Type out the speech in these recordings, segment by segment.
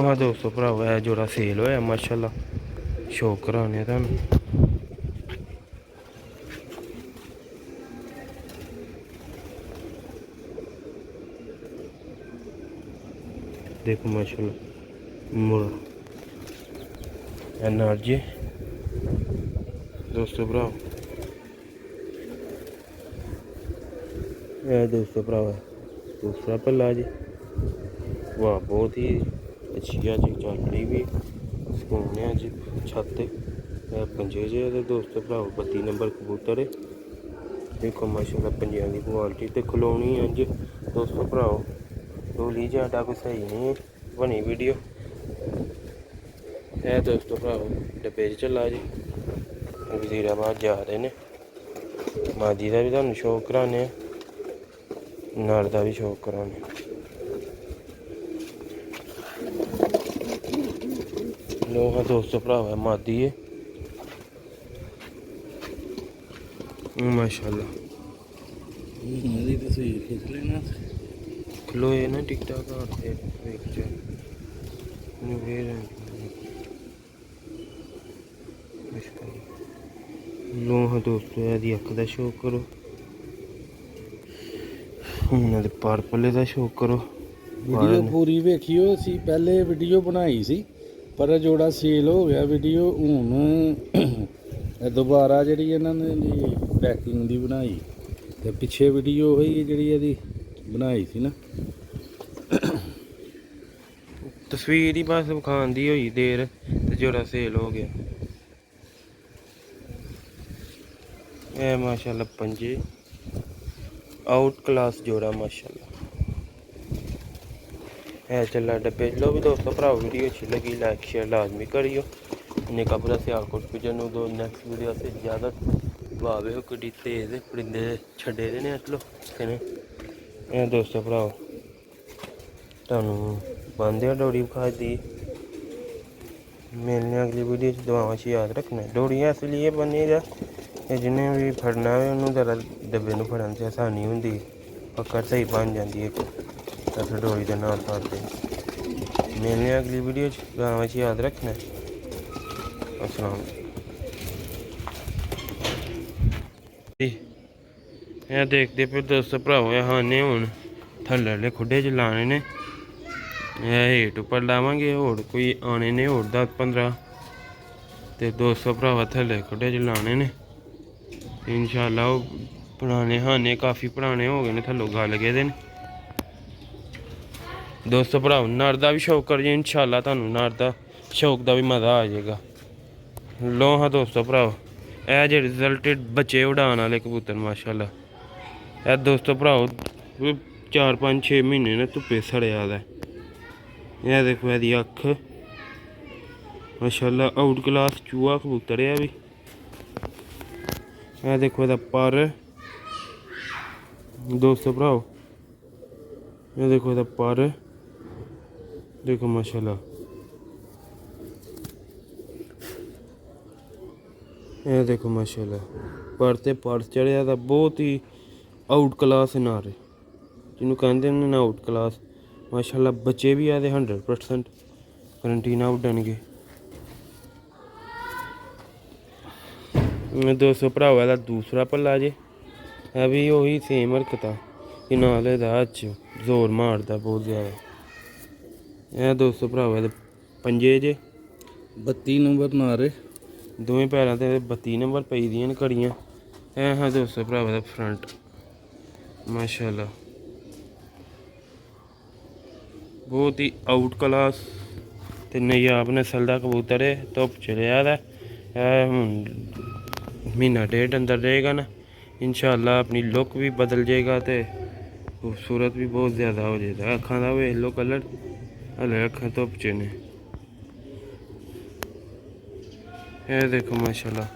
हाँ दोस्तों भरावा है जोड़ा सेल होया माशाल्लाह शौक कराने तुहानू देखो माशाल्लाह मुर्रा एनर्जी दोस्तों भरावा दोस्तों भरावा दूसरा पल्ला जी वाह बहुत ही अच्छी है जी चल रही भी सुकून है जी छत पंजे जे दोस्तों भरावा 32 नंबर कबूतर है देखो माशाल्लाह पंजियां की क्वालिटी तो कलोनी है जी दोस्तों भरावा डोली जाटा कोई सही नहीं बनी वीडियो है दोस्तों भरावा डब्बे चला जी वजीराबाद जा रहे ने मादी का भी तुहानू शौक कराने नर का भी शौक कराने लो हाँ दोस्तों भरावा मादी है माशाल्लाह तस्वीर खिंच लेना खलोए ना टिकटा घाट से लो हाँ दोस्तों यदि अख का शौक करो उन्होंने पर पले का शौक करो वीडियो पूरी वेखियो सी पहले वीडियो बनाई सी पर जोड़ा सेल हो गया वीडियो हुन दोबारा जी इन्होंने पैकिंग दी बनाई ते पिछे वीडियो हुई जी बनाई सी ना तस्वीर ही बस विखान दी हुई देर ते जोड़ा सेल हो गया ए माशाल्लाह पंजे आउट क्लास जोड़ा माशाल्लाह है चला डब्बे लो भी दोस्तों भराओ वीडियो अच्छी लगी लाइक शेयर लाजमी करियो निका पूरा सियालकोट पिजन दो नैक्सट वीडियो से ज़्यादा वावे हो कड़ी तेज परिंदे छड़े दे ने चलो दोस्तों भराओ तुहानू बंदे डोरी विखा दी मिलने अगली वीडियो दुआवां याद रखना डोरियां इसलिए बनी दा जिन्हें भी फड़ना है उन्होंने जरा डब्बे में फड़न से आसानी होंगी पकड़ सही बन जाती है तो फिर डोरी का नाल फड़ते मिलने अगली वीडियो दुआवां याद रखना अस्सलाम यह देखते फिर दोस्तों भराओ हाने हूँ थल्ले खुडे च लाने ने हेठ उपर लावांगे होर कोई आने ने होर 10-15 तो दोस्तों भरावा थल्ले खुडे च लाने ने इंशाल्लाह वो पुराने हाने काफ़ी पुराने हो गए ने थल्लों गल गए ने दोस्तों भराओ नर का भी शौक करिए इंशाल्लाह तुहानू नर का शौक का भी मज़ा आ जाएगा लो हाँ दोस्तों भराओ यह जे रिजल्टेड बच्चे उड़ान वाले कबूतर माशाल्लाह यह दोस्तों भराओ 4-5-6 महीने ने धुप्पे सड़िया दा यह देखो यदी अख माशाल्लाह आउट क्लास चूहा कबूतर है भी यह देखो यदा पर दोस्तों भराओ यह देखो यदा पर देखो माशाल्लाह यह देखो माशाल्लाह पर ते पर चढ़िया था बहुत ही आउट क्लास नार जिन्होंने कहते हैं ना आउट क्लास माशाल्लाह बच्चे भी आते 100% गारंटी ना उड्डनगे दोस्तों भरावा का दूसरा पल्ला जे है भी वही सेम हरकत कि नाले दा जोर मारदा बहुत ज़्यादा यह दोस्तों भरावा पंजे जे 32 नंबर नारे दोवें पैरों से 32 नंबर पई दियां घड़ियां है हाँ दोस्तों भरावा दा फ्रंट माशाल्लाह बहुत ही आउट क्लास ते नायाब नस्ल का कबूतर है धुप चलिया दा हुण महीना डेढ़ अंदर रहेगा ना इंशाल्लाह अपनी लुक भी बदल जाएगा तो खूबसूरत भी बहुत ज़्यादा हो जाएगा अखां का वेख लो कलर हले अखां धुप च ने यह देखो माशाल्लाह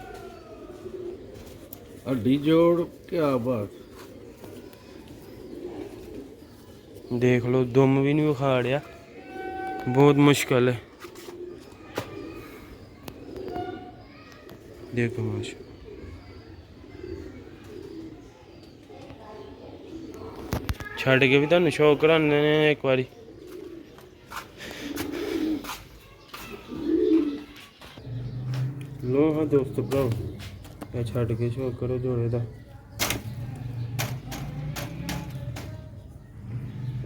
हड्डी जोड़ क्या बात देख लो दुम भी नहीं उखाड़िया बहुत मुश्किल है देखो माशा छड़ के भी तुहानू शौक कराने ने एक बारी ਲੋ ਹਾਂ ਦੋਸਤ ਭਰਾਓ, ਇਹ ਛੱਡ ਕੇ ਸ਼ੌਕ ਕਰੋ ਜੋੜੇ ਦਾ।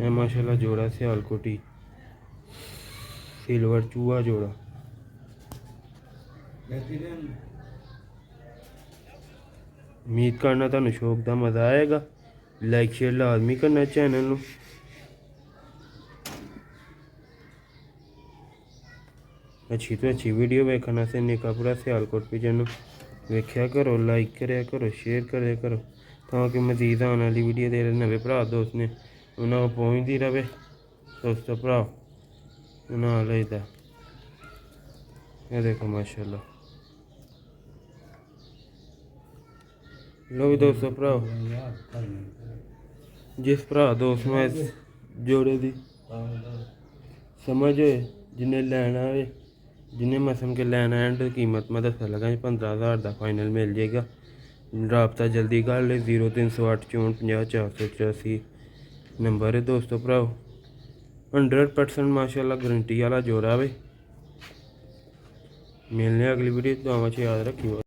ਇਹ ਮਾਸ਼ਾਅੱਲਾ ਜੋੜਾ ਸਿਆਲਕੋਟੀ ਸਿਲਵਰ ਚੂਹਾ ਜੋੜਾ। ਉਮੀਦ ਕਰਨਾ ਤੁਹਾਨੂੰ ਸ਼ੌਕ ਦਾ ਮਜ਼ਾ ਆਏਗਾ। ਲਾਈਕ ਸ਼ੇਅਰ ਲਾਜ਼ਮੀ ਕਰਨਾ ਚੈਨਲ ਨੂੰ। ਅੱਛੀ ਤੋਂ ਅੱਛੀ ਵੀਡੀਓ ਵੇਖਣ ਵਾਸਤੇ ਨਿਕਾਪੁਰਾ ਸਿਆਲਕੋਟ ਪਿਜਨ ਨੂੰ ਵੇਖਿਆ ਕਰੋ, ਲਾਈਕ ਕਰਿਆ ਕਰੋ, ਸ਼ੇਅਰ ਕਰਿਆ ਕਰੋ, ਤਾਂ ਕਿ ਮਜ਼ੀਦ ਆਉਣ ਵਾਲੀ ਵੀਡੀਓ ਦੇ ਨਵੇਂ ਭਰਾ ਦੋਸਤ ਨੇ ਉਹਨਾਂ ਕੋਲ ਪਹੁੰਚਦੀ ਰਹੇ। ਦੋਸਤੋ ਭਰਾ ਉਹਨਾਂ ਲਈਦਾ ਇਹ ਦੇਖੋ ਮਾਸ਼ਾਅੱਲਾ। ਲੋ ਵੀ ਦੋਸਤੋ ਭਰਾ, ਜਿਸ ਭਰਾ ਦੋਸਤ ਨੂੰ ਇਸ ਜੋੜੇ ਦੀ ਸਮਝ ਹੋਏ, ਜਿੰਨੇ ਲੈਣਾ ਹੋਵੇ, ਜਿੰਨੇ ਮਸਮ ਕੇ ਲੈਣਾ ਐਂਡ ਕੀਮत मैं दस लगा 15,000 का फाइनल मिल जाएगा। राबता जल्दी कर ले 0308 64 50 484 नंबर है दोस्तों भराओ। 100% माशाल्लाह गारंटी वाला जोड़ा वे। मिलने अगली वीडियो, दुआवां च याद रखियो।